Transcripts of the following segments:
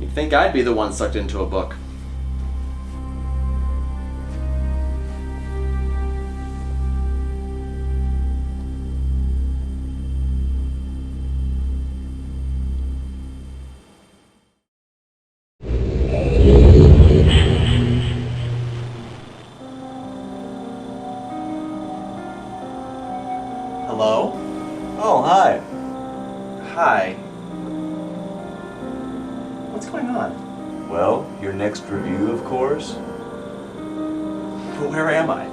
You'd think I'd be the one sucked into a book. Hello? Oh, hi. Hi. What's going on? Well, your next review, of course. Where am I?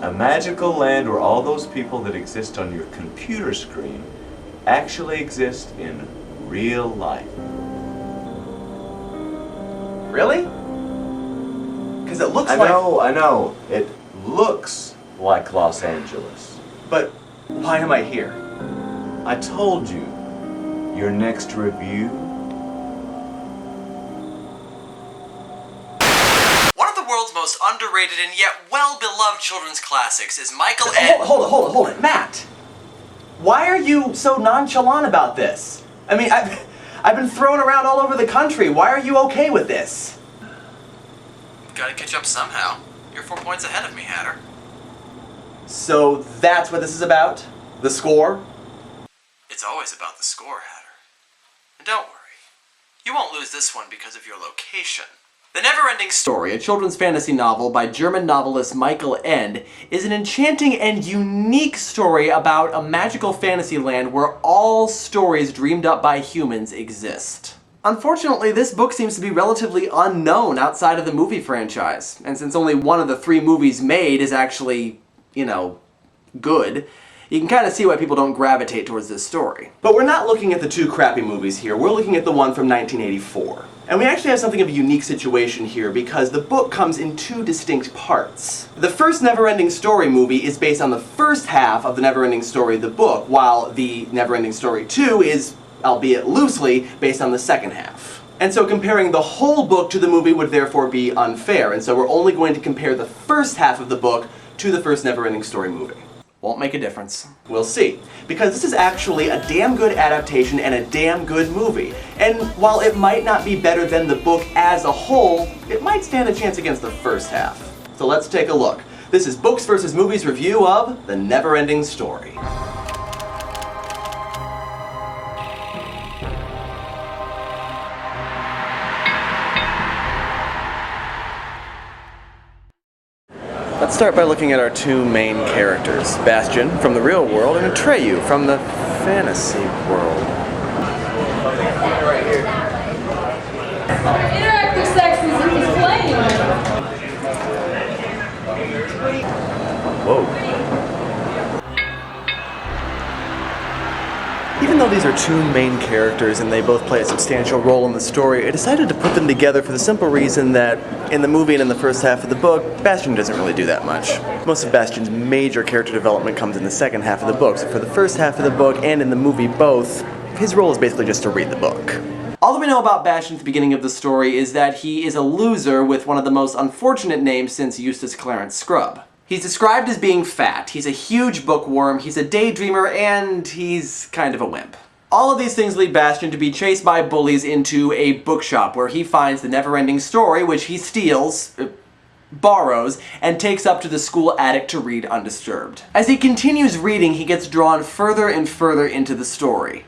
A magical land where all those people that exist on your computer screen actually exist in real life. Really? Because it looks I like... know. It looks like Los Angeles. But why am I here? I told you. Your next review. One of the world's most underrated and yet well-beloved children's classics is Michael Ende. Hold it. Matt! Why are you so nonchalant about this? I mean, I've been thrown around all over the country. Why are you okay with this? Gotta catch up somehow. You're 4 points ahead of me, Hatter. So that's what this is about? The score? It's always about the score, Hatter. And don't worry, you won't lose this one because of your location. The NeverEnding Story, a children's fantasy novel by German novelist Michael Ende, is an enchanting and unique story about a magical fantasy land where all stories dreamed up by humans exist. Unfortunately, this book seems to be relatively unknown outside of the movie franchise, and since only one of the 3 movies made is actually, good, you can kind of see why people don't gravitate towards this story. But we're not looking at the 2 crappy movies here, we're looking at the one from 1984. And we actually have something of a unique situation here because the book comes in 2 distinct parts. The first NeverEnding Story movie is based on the first half of the NeverEnding Story, the book, while the NeverEnding Story 2 is, albeit loosely, based on the second half. And so comparing the whole book to the movie would therefore be unfair, and so we're only going to compare the first half of the book to the first NeverEnding Story movie. Won't make a difference. We'll see. Because this is actually a damn good adaptation and a damn good movie. And while it might not be better than the book as a whole, it might stand a chance against the first half. So let's take a look. This is Books vs. Movies review of The NeverEnding Story. Let's start by looking at our 2 main characters, Bastion from the real world and Atreyu from the fantasy world. Interactive sexism is playing. Whoa. Even though these are 2 main characters and they both play a substantial role in the story, I decided to put them together for the simple reason that in the movie and in the first half of the book, Bastion doesn't really do that much. Most of Bastion's major character development comes in the second half of the book, so for the first half of the book and in the movie both, his role is basically just to read the book. All that we know about Bastion at the beginning of the story is that he is a loser with one of the most unfortunate names since Eustace Clarence Scrubb. He's described as being fat, he's a huge bookworm, he's a daydreamer, and he's kind of a wimp. All of these things lead Bastion to be chased by bullies into a bookshop where he finds the NeverEnding Story, which he steals, borrows, and takes up to the school attic to read undisturbed. As he continues reading, he gets drawn further and further into the story.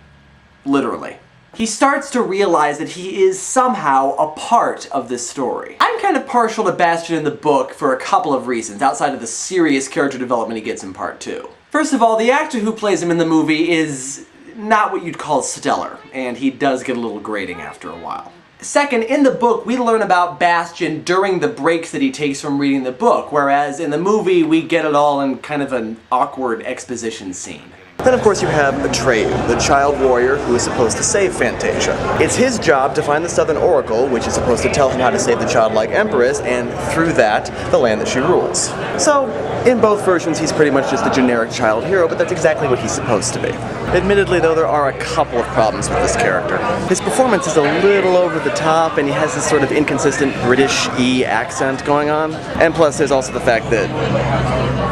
Literally. He starts to realize that he is somehow a part of this story. I'm kind of partial to Bastion in the book for a couple of reasons, outside of the serious character development he gets in part 2. First of all, the actor who plays him in the movie is not what you'd call stellar, and he does get a little grating after a while. Second, in the book, we learn about Bastion during the breaks that he takes from reading the book, whereas in the movie, we get it all in kind of an awkward exposition scene. Then of course you have Atreyu, the child warrior who is supposed to save Fantasia. It's his job to find the Southern Oracle, which is supposed to tell him how to save the childlike Empress, and through that, the land that she rules. So, in both versions he's pretty much just a generic child hero, but that's exactly what he's supposed to be. Admittedly though, there are a couple of problems with this character. His performance is a little over the top, and he has this sort of inconsistent British-y accent going on. And plus there's also the fact that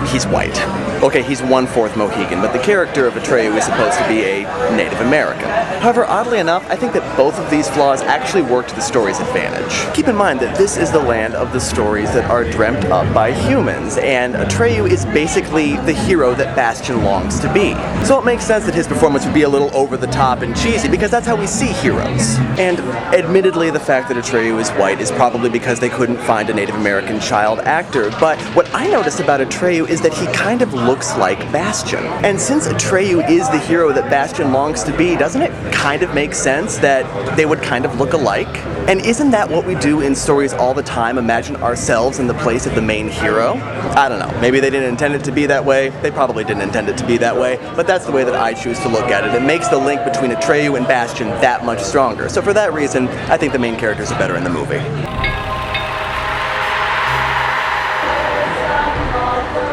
he's white. Okay, he's 1/4 Mohican, but the character character of Atreyu is supposed to be a Native American. However, oddly enough, I think that both of these flaws actually work to the story's advantage. Keep in mind that this is the land of the stories that are dreamt up by humans, and Atreyu is basically the hero that Bastion longs to be. So it makes sense that his performance would be a little over the top and cheesy, because that's how we see heroes. And admittedly, the fact that Atreyu is white is probably because they couldn't find a Native American child actor, but what I noticed about Atreyu is that he kind of looks like Bastion. And since Atreyu is the hero that Bastion longs to be, doesn't it kind of make sense that they would kind of look alike? And isn't that what we do in stories all the time, imagine ourselves in the place of the main hero? I don't know, maybe they didn't intend it to be that way, they probably didn't intend it to be that way, but that's the way that I choose to look at it. It makes the link between Atreyu and Bastion that much stronger. So for that reason, I think the main characters are better in the movie.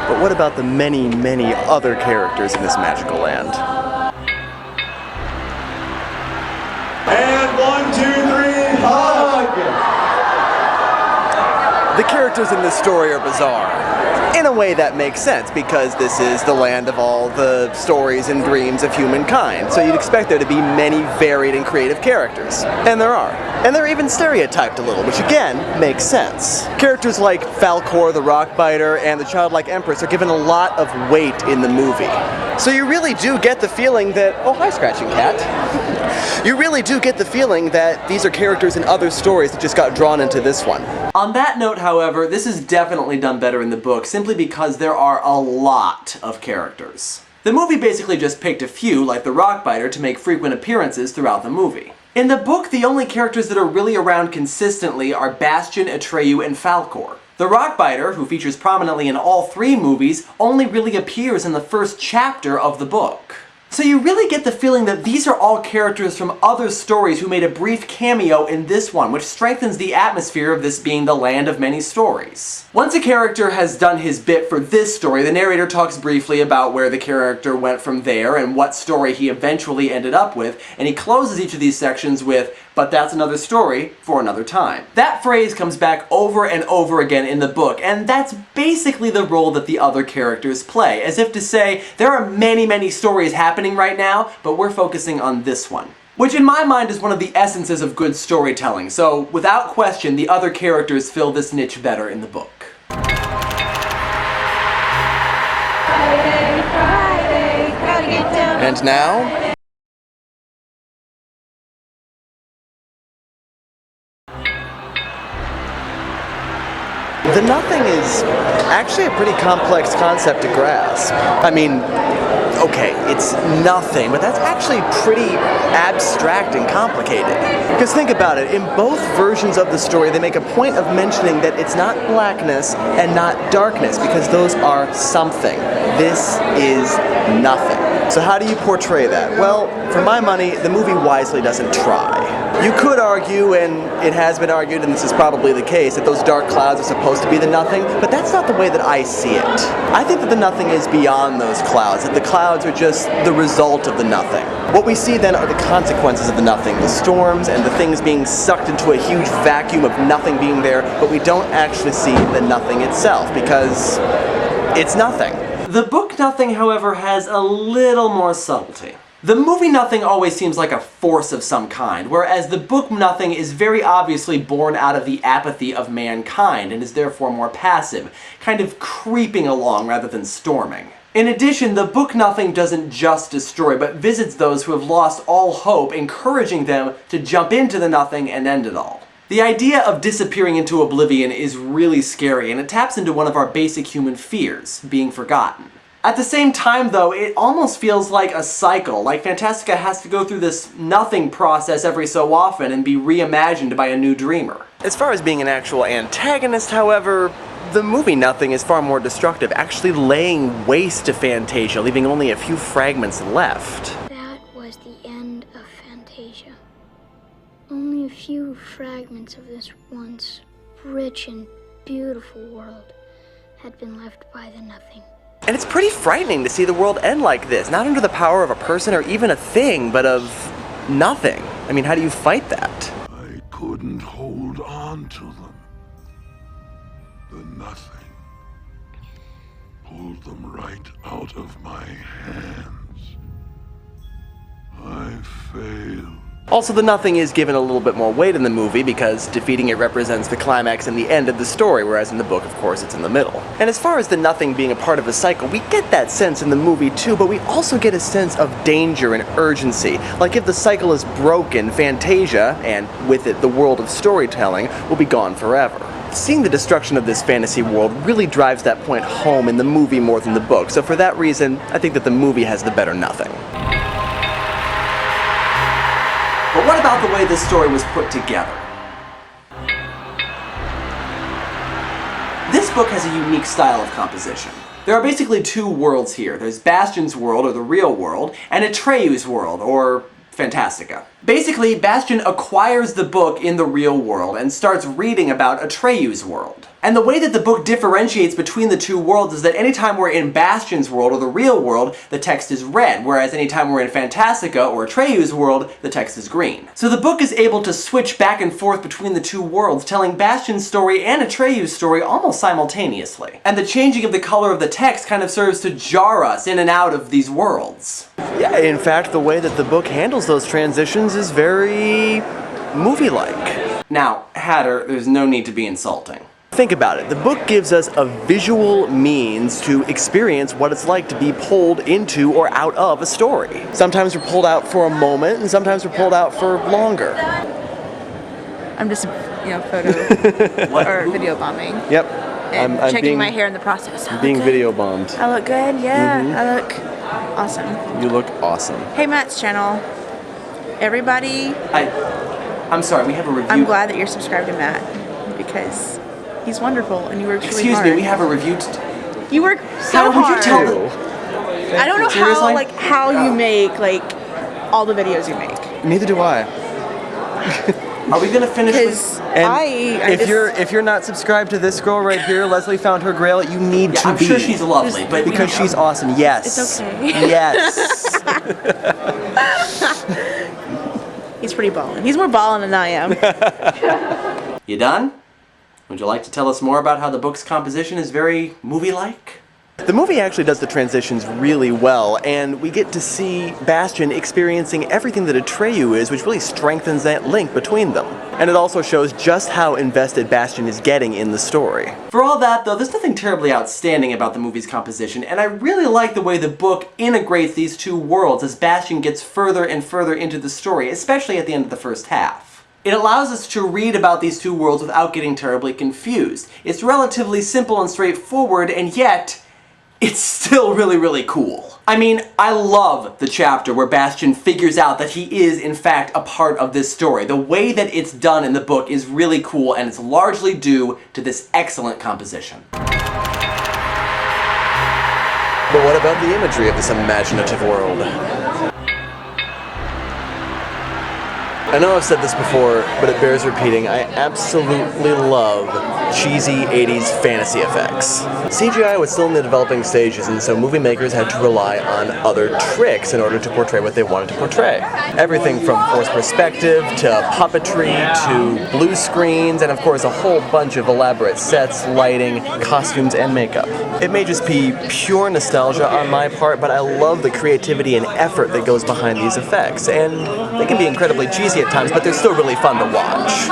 But what about the many, many other characters in this magical land? And 1, 2, 3, hug! The characters in this story are bizarre. In a way that makes sense, because this is the land of all the stories and dreams of humankind, so you'd expect there to be many varied and creative characters. And there are. And they're even stereotyped a little, which again, makes sense. Characters like Falkor the Rockbiter and the Childlike Empress are given a lot of weight in the movie. So you really do get the feeling that, oh hi Scratching Cat. You really do get the feeling that these are characters in other stories that just got drawn into this one. On that note, however, this is definitely done better in the book, simply because there are a lot of characters. The movie basically just picked a few, like the Rockbiter, to make frequent appearances throughout the movie. In the book, the only characters that are really around consistently are Bastion, Atreyu, and Falkor. The Rockbiter, who features prominently in all three movies, only really appears in the first chapter of the book. So you really get the feeling that these are all characters from other stories who made a brief cameo in this one, which strengthens the atmosphere of this being the land of many stories. Once a character has done his bit for this story, the narrator talks briefly about where the character went from there and what story he eventually ended up with, and he closes each of these sections with, "But that's another story for another time." That phrase comes back over and over again in the book, and that's basically the role that the other characters play, as if to say, there are many, many stories happening right now, but we're focusing on this one. Which in my mind is one of the essences of good storytelling, so without question, the other characters fill this niche better in the book. Friday, Friday, gotta get down. And now, the nothing is actually a pretty complex concept to grasp. I mean, okay, it's nothing, but that's actually pretty abstract and complicated. Because think about it, in both versions of the story, they make a point of mentioning that it's not blackness and not darkness, because those are something. This is nothing. So how do you portray that? Well, for my money, the movie wisely doesn't try. You could argue, and it has been argued, and this is probably the case, that those dark clouds are supposed to be the nothing, but that's not the way that I see it. I think that the nothing is beyond those clouds, that the clouds are just the result of the nothing. What we see then are the consequences of the nothing, the storms and the things being sucked into a huge vacuum of nothing being there, but we don't actually see the nothing itself, because it's nothing. The book Nothing, however, has a little more subtlety. The movie Nothing always seems like a force of some kind, whereas the book Nothing is very obviously born out of the apathy of mankind and is therefore more passive, kind of creeping along rather than storming. In addition, the book Nothing doesn't just destroy, but visits those who have lost all hope, encouraging them to jump into the nothing and end it all. The idea of disappearing into oblivion is really scary, and it taps into one of our basic human fears, being forgotten. At the same time, though, it almost feels like a cycle, like Fantastica has to go through this nothing process every so often and be reimagined by a new dreamer. As far as being an actual antagonist, however, the movie Nothing is far more destructive, actually laying waste to Fantasia, leaving only a few fragments left. That was the end of Fantasia. Only a few fragments of this once rich and beautiful world had been left by the nothing. And it's pretty frightening to see the world end like this, not under the power of a person or even a thing, but of nothing. I mean, how do you fight that? I couldn't hold on to them. The nothing pulled them right out of my hands. I failed. Also, the nothing is given a little bit more weight in the movie because defeating it represents the climax and the end of the story, whereas in the book, of course, it's in the middle. And as far as the nothing being a part of a cycle, we get that sense in the movie too, but we also get a sense of danger and urgency. Like if the cycle is broken, Fantasia, and with it the world of storytelling, will be gone forever. Seeing the destruction of this fantasy world really drives that point home in the movie more than the book, so for that reason, I think that the movie has the better nothing. But what about the way this story was put together? This book has a unique style of composition. There are basically two worlds here. There's Bastion's world, or the real world, and Atreyu's world, or Fantastica. Basically, Bastion acquires the book in the real world and starts reading about Atreyu's world. And the way that the book differentiates between the two worlds is that anytime we're in Bastion's world, or the real world, the text is red, whereas anytime we're in Fantastica, or Atreyu's world, the text is green. So the book is able to switch back and forth between the two worlds, telling Bastion's story and Atreyu's story almost simultaneously. And the changing of the color of the text kind of serves to jar us in and out of these worlds. Yeah, in fact, the way that the book handles those transitions is very movie-like. Now, Hatter, there's no need to be insulting. Think about it. The book gives us a visual means to experience what it's like to be pulled into or out of a story. Sometimes we're pulled out for a moment, and sometimes we're pulled out for longer. I'm just, photo or video bombing. Yep. And I'm checking being, my hair in the process. I being look video bombed. good. I look good, yeah. I look awesome. You look awesome. Hey, Matt's channel. Everybody, I'm sorry, we have a review. I'm glad that you're subscribed to Matt because he's wonderful and you work really Excuse hard. me, we have a review You work so Hatter, would hard. you tell the... I don't know Seriously? how you make all the videos you make. Neither do I. Are we gonna finish Because with... And if you're not subscribed to this girl right here, Leslie found her grail, you need to I'm be. sure she's lovely, but... Because she's awesome, yes. It's okay. Yes. He's pretty ballin'. He's more ballin' than I am. You done? Would you like to tell us more about how the book's composition is very movie-like? The movie actually does the transitions really well, and we get to see Bastion experiencing everything that Atreyu is, which really strengthens that link between them. And it also shows just how invested Bastion is getting in the story. For all that, though, there's nothing terribly outstanding about the movie's composition, and I really like the way the book integrates these two worlds as Bastion gets further and further into the story, especially at the end of the first half. It allows us to read about these two worlds without getting terribly confused. It's relatively simple and straightforward, and yet, it's still really, really cool. I mean, I love the chapter where Bastion figures out that he is, in fact, a part of this story. The way that it's done in the book is really cool, and it's largely due to this excellent composition. But what about the imagery of this imaginative world? I know I've said this before, but it bears repeating. I absolutely love cheesy 80s fantasy effects. CGI was still in the developing stages, and so movie makers had to rely on other tricks in order to portray what they wanted to portray. Everything from forced perspective to puppetry to blue screens, and of course a whole bunch of elaborate sets, lighting, costumes, and makeup. It may just be pure nostalgia on my part, but I love the creativity and effort that goes behind these effects, and they can be incredibly cheesy at times, but they're still really fun to watch.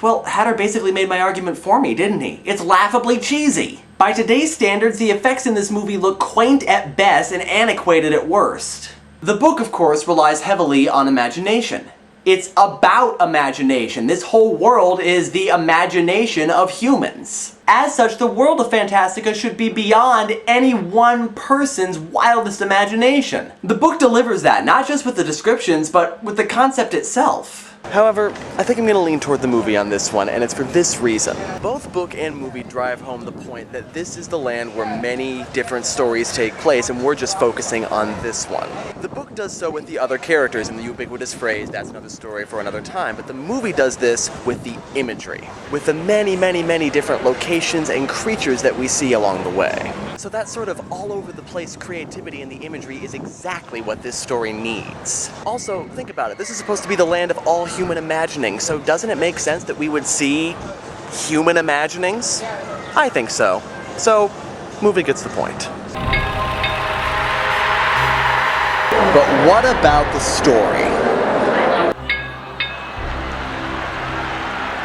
Well, Hatter basically made my argument for me, didn't he? It's laughably cheesy. By today's standards, the effects in this movie look quaint at best and antiquated at worst. The book, of course, relies heavily on imagination. It's about imagination. This whole world is the imagination of humans. As such, the world of Fantastica should be beyond any one person's wildest imagination. The book delivers that, not just with the descriptions, but with the concept itself. However, I think I'm going to lean toward the movie on this one, and it's for this reason. Both book and movie drive home the point that this is the land where many different stories take place, and we're just focusing on this one. The book does so with the other characters in the ubiquitous phrase, "That's another story for another time," but the movie does this with the imagery, with the many, many, many different locations and creatures that we see along the way. So that sort of all-over-the-place creativity in the imagery is exactly what this story needs. Also, think about it, this is supposed to be the land of all human imagining, so doesn't it make sense that we would see human imaginings? I think so. So, movie gets the point. But what about the story?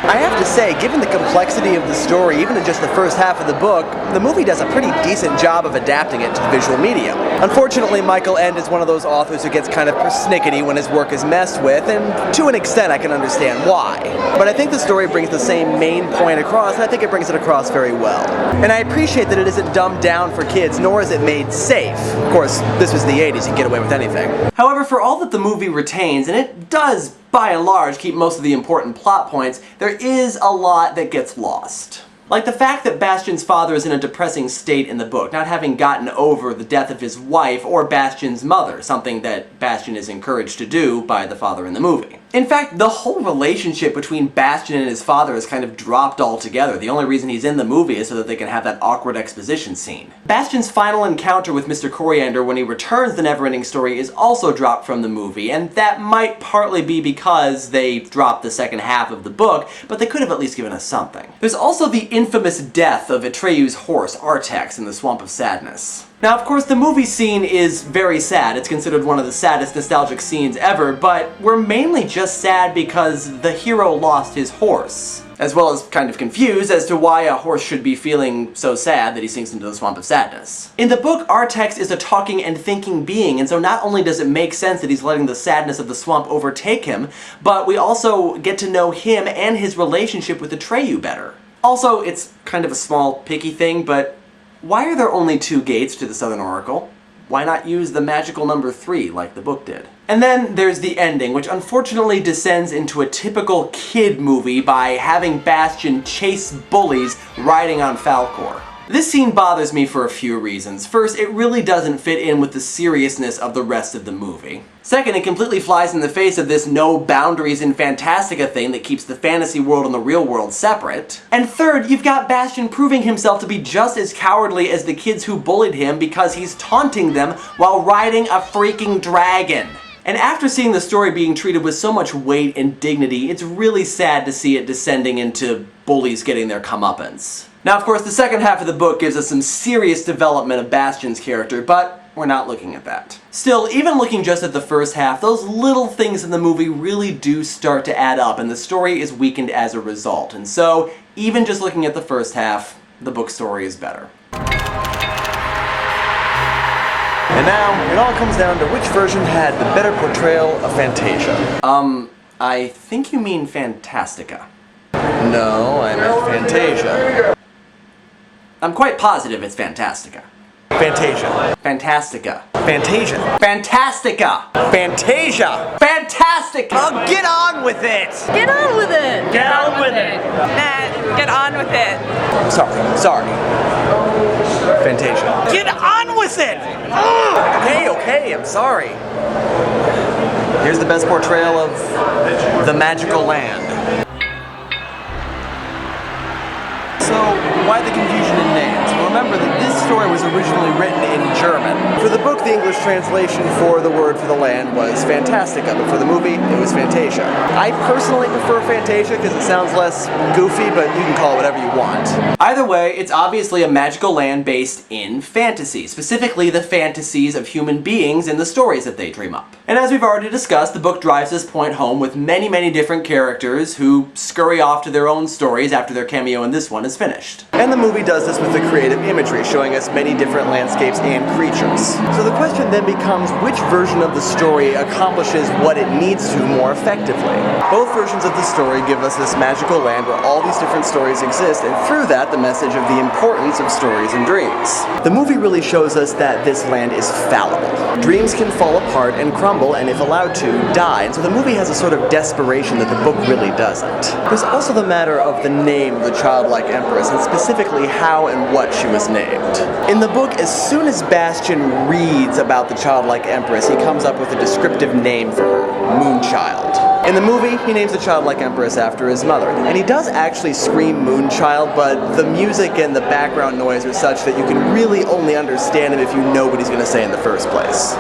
I have to say, given the complexity of the story, even in just the first half of the book, the movie does a pretty decent job of adapting it to the visual medium. Unfortunately, Michael Ende is one of those authors who gets kind of persnickety when his work is messed with, and to an extent I can understand why. But I think the story brings the same main point across, and I think it brings it across very well. And I appreciate that it isn't dumbed down for kids, nor is it made safe. Of course, this was the 80s, you can get away with anything. However, for all that the movie retains, and it does by and large keep most of the important plot points, there is a lot that gets lost. Like the fact that Bastion's father is in a depressing state in the book, not having gotten over the death of his wife or Bastion's mother, something that Bastion is encouraged to do by the father in the movie. In fact, the whole relationship between Bastion and his father is kind of dropped altogether. The only reason he's in the movie is so that they can have that awkward exposition scene. Bastion's final encounter with Mr. Coriander when he returns the NeverEnding story is also dropped from the movie, and that might partly be because they dropped the second half of the book, but they could have at least given us something. There's also the infamous death of Atreyu's horse, Artax, in the Swamp of Sadness. Now, of course, the movie scene is very sad. It's considered one of the saddest nostalgic scenes ever, but we're mainly just sad because the hero lost his horse, as well as kind of confused as to why a horse should be feeling so sad that he sinks into the Swamp of Sadness. In the book, Artax is a talking and thinking being, and so not only does it make sense that he's letting the sadness of the swamp overtake him, but we also get to know him and his relationship with Atreyu better. Also, it's kind of a small, picky thing, but why are there only 2 gates to the Southern Oracle? Why not use the magical number 3 like the book did? And then there's the ending, which unfortunately descends into a typical kid movie by having Bastion chase bullies riding on Falkor. This scene bothers me for a few reasons. First, it really doesn't fit in with the seriousness of the rest of the movie. Second, it completely flies in the face of this no boundaries in Fantastica thing that keeps the fantasy world and the real world separate. And third, you've got Bastion proving himself to be just as cowardly as the kids who bullied him because he's taunting them while riding a freaking dragon. And after seeing the story being treated with so much weight and dignity, it's really sad to see it descending into bullies getting their comeuppance. Now, of course, the second half of the book gives us some serious development of Bastion's character, but we're not looking at that. Still, even looking just at the first half, those little things in the movie really do start to add up, and the story is weakened as a result. And so, even just looking at the first half, the book story is better. And now, it all comes down to which version had the better portrayal of Fantasia. I think you mean Fantastica. No, I meant Fantasia. I'm quite positive it's Fantastica. Fantasia. Fantastica. Fantasia. Fantastica! Fantasia! Fantastica! Oh, get on with it! Get on with it! Get on with it! Nah, get on with it. Sorry. Fantasia. Get on with it! Okay, I'm sorry. Here's the best portrayal of the magical land. So, why the confusion in names? Well, remember that this story was originally written in German. For the book, the English translation for the word for the land was Fantastica, but for the movie, it was Fantasia. I personally prefer Fantasia because it sounds less goofy, but you can call it whatever you want. Either way, it's obviously a magical land based in fantasy, specifically the fantasies of human beings and the stories that they dream up. And as we've already discussed, the book drives this point home with many different characters who scurry off to their own stories after their cameo in this one is finished. And the movie does this with the creative imagery, showing us many different landscapes and creatures. So the question then becomes, which version of the story accomplishes what it needs to more effectively? Both versions of the story give us this magical land where all these different stories exist, and through that, the message of the importance of stories and dreams. The movie really shows us that this land is fallible. Dreams can fall apart and crumble, and if allowed to, die. And so the movie has a sort of desperation that the book really doesn't. There's also the matter of the name of the childlike empress, and specifically how and what she was named. In the book, as soon as Bastion reads about the childlike empress, he comes up with a descriptive name for her, Moonchild. In the movie, he names the childlike empress after his mother, and he does actually scream Moonchild, but the music and the background noise are such that you can really only understand him if you know what he's going to say in the first place.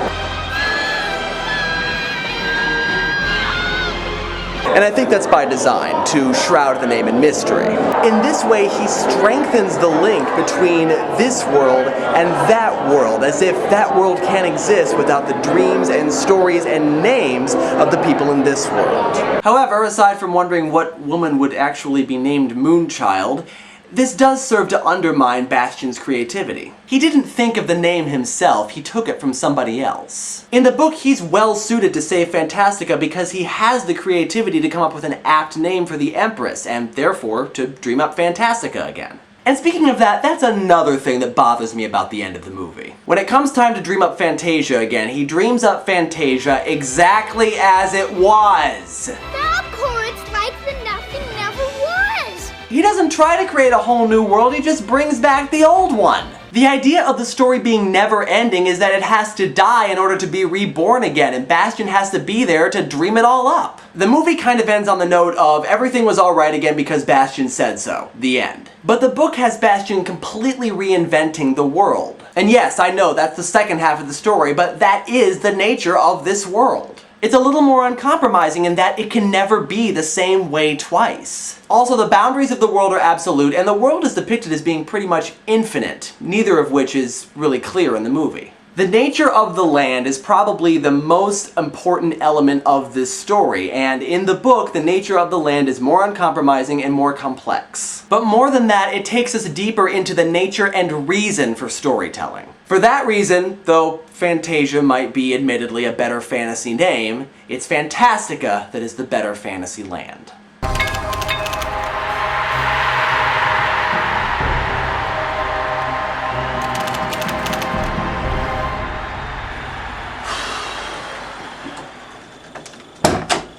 And And I think that's by design, to shroud the name in mystery. In this way, he strengthens the link between this world and that world, as if that world can't exist without the dreams and stories and names of the people in this world. However, aside from wondering what woman would actually be named Moonchild, this does serve to undermine Bastion's creativity. He didn't think of the name himself, he took it from somebody else. In the book, he's well suited to save Fantastica because he has the creativity to come up with an apt name for the Empress, and therefore to dream up Fantastica again. And speaking of that, that's another thing that bothers me about the end of the movie. When it comes time to dream up Fantasia again, he dreams up Fantasia exactly as it was. It's like the nothing never was. He doesn't try to create a whole new world, he just brings back the old one. The idea of the story being never ending is that it has to die in order to be reborn again, and Bastion has to be there to dream it all up. The movie kind of ends on the note of everything was alright again because Bastion said so. The end. But the book has Bastion completely reinventing the world. And yes, I know that's the second half of the story, but that is the nature of this world. It's a little more uncompromising in that it can never be the same way twice. Also, the boundaries of the world are absolute, and the world is depicted as being pretty much infinite, neither of which is really clear in the movie. The nature of the land is probably the most important element of this story, and in the book, the nature of the land is more uncompromising and more complex. But more than that, it takes us deeper into the nature and reason for storytelling. For that reason, though Fantasia might be admittedly a better fantasy name, it's Fantastica that is the better fantasy land.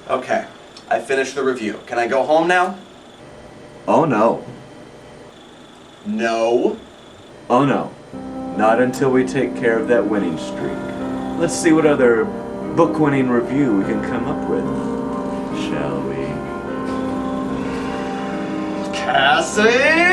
Okay, I finished the review. Can I go home now? Oh no. No. Oh no. Not until we take care of that winning streak. Let's see what other book-winning review we can come up with, shall we? Cassie!